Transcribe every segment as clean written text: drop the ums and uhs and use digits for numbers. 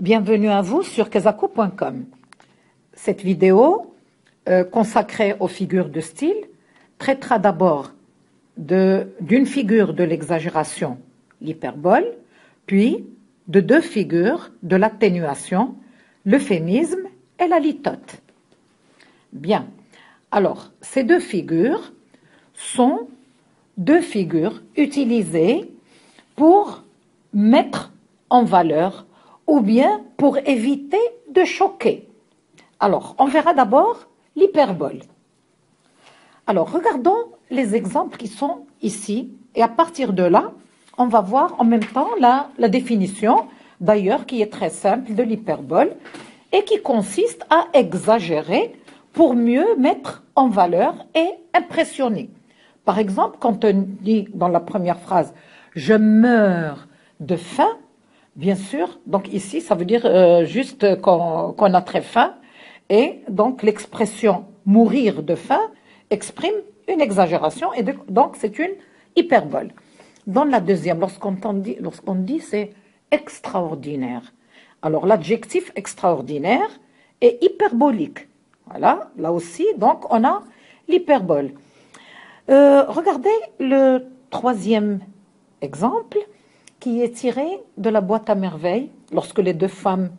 Bienvenue à vous sur kezako.com. Cette vidéo consacrée aux figures de style traitera d'abord d'une figure de l'exagération, l'hyperbole, puis de deux figures de l'atténuation, l'euphémisme et la litote. Bien, alors ces deux figures sont deux figures utilisées pour mettre en valeur ou bien pour éviter de choquer. Alors, on verra d'abord l'hyperbole. Alors, regardons les exemples qui sont ici et à partir de là, on va voir en même temps la définition, d'ailleurs, qui est très simple de l'hyperbole et qui consiste à exagérer pour mieux mettre en valeur et impressionner. Par exemple, quand on dit dans la première phrase « je meurs de faim », bien sûr, donc ici, ça veut dire juste qu'on a très faim. Et donc, l'expression « mourir de faim » exprime une exagération et donc c'est une hyperbole. Dans la deuxième, lorsqu'on dit c'est extraordinaire. Alors, l'adjectif extraordinaire est hyperbolique. Voilà, là aussi, donc, on a l'hyperbole. Regardez le troisième exemple qui est tiré de la boîte à merveilles, lorsque les deux femmes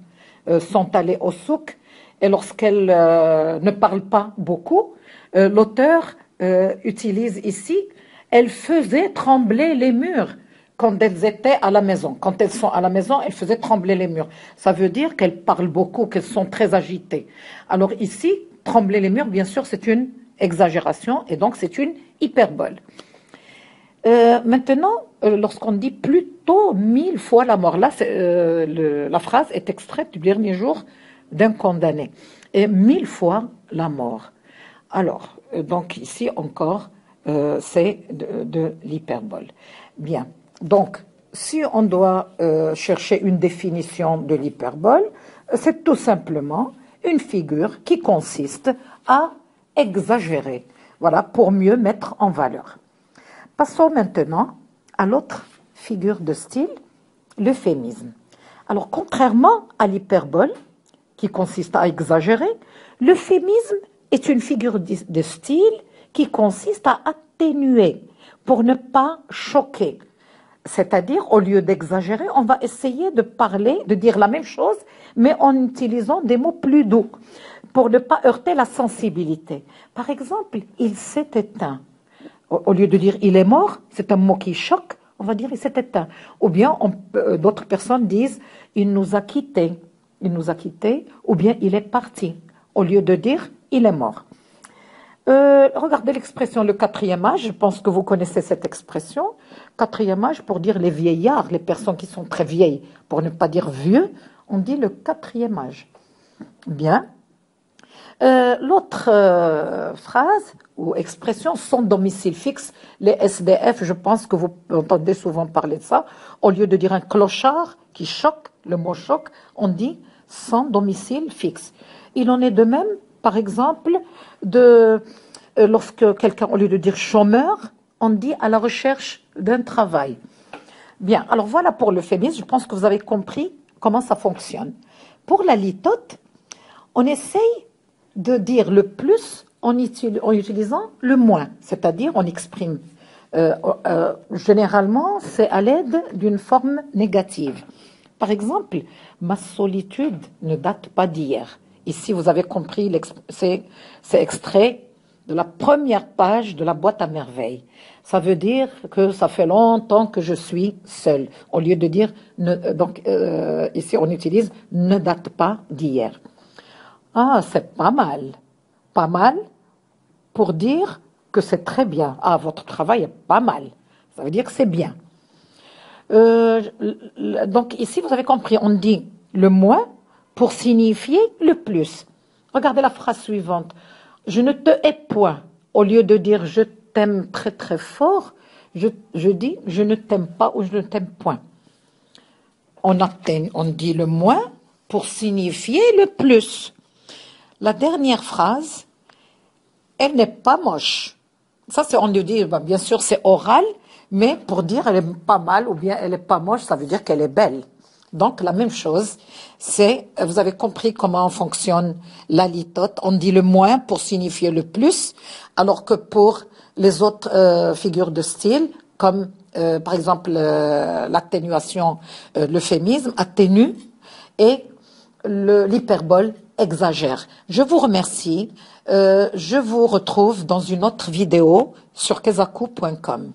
sont allées au souk et lorsqu'elles ne parlent pas beaucoup, l'auteur utilise ici « elles faisaient trembler les murs » quand elles étaient à la maison. Quand elles sont à la maison, elles faisaient trembler les murs. Ça veut dire qu'elles parlent beaucoup, qu'elles sont très agitées. Alors ici, trembler les murs, bien sûr, c'est une exagération et donc c'est une hyperbole. Maintenant, lorsqu'on dit plutôt 1000 fois la mort, là, la phrase est extraite du dernier jour d'un condamné. Et 1000 fois la mort. Alors, donc ici encore, c'est de l'hyperbole. Bien, donc, si on doit chercher une définition de l'hyperbole, c'est tout simplement une figure qui consiste à exagérer, voilà, pour mieux mettre en valeur. Passons maintenant à l'autre figure de style, l'euphémisme. Alors, contrairement à l'hyperbole, qui consiste à exagérer, l'euphémisme est une figure de style qui consiste à atténuer pour ne pas choquer. C'est-à-dire, au lieu d'exagérer, on va essayer de parler, de dire la même chose, mais en utilisant des mots plus doux, pour ne pas heurter la sensibilité. Par exemple, il s'est éteint. Au lieu de dire « il est mort », c'est un mot qui choque, on va dire « il s'est éteint ». Ou bien d'autres personnes disent « il nous a quittés », ou bien « il est parti », au lieu de dire « il est mort ». Regardez l'expression « le quatrième âge », je pense que vous connaissez cette expression. Quatrième âge pour dire les vieillards, les personnes qui sont très vieilles, pour ne pas dire vieux, on dit le quatrième âge. Bien. L'autre phrase ou expression, sans domicile fixe, les SDF, je pense que vous entendez souvent parler de ça, au lieu de dire un clochard qui choque, le mot choc, on dit sans domicile fixe. Il en est de même, par exemple, lorsque quelqu'un, au lieu de dire chômeur, on dit à la recherche d'un travail. Bien, alors voilà pour l'euphémisme, je pense que vous avez compris comment ça fonctionne. Pour la litote, on essaye de dire le plus en utilisant le moins, c'est-à-dire on exprime. Généralement, c'est à l'aide d'une forme négative. Par exemple, ma solitude ne date pas d'hier. Ici, vous avez compris, c'est extrait de la première page de la boîte à merveilles. Ça veut dire que ça fait longtemps que je suis seule. Au lieu de dire, ici on utilise ne date pas d'hier. Ah, c'est pas mal. Pas mal pour dire que c'est très bien. Ah, votre travail est pas mal. Ça veut dire que c'est bien. Donc ici, vous avez compris, on dit le moins pour signifier le plus. Regardez la phrase suivante. Je ne te hais point. Au lieu de dire je t'aime très très fort, je dis je ne t'aime pas ou je ne t'aime point. On dit le moins pour signifier le plus. La dernière phrase, elle n'est pas moche. Ça, on lui dit, bien sûr, c'est oral, mais pour dire elle est pas mal ou bien elle est pas moche, ça veut dire qu'elle est belle. Donc, la même chose, vous avez compris comment fonctionne la litote. On dit le moins pour signifier le plus, alors que pour les autres figures de style, comme par exemple l'atténuation, l'euphémisme, atténue, et l'hyperbole exagère. Je vous remercie. Je vous retrouve dans une autre vidéo sur kezaku.com.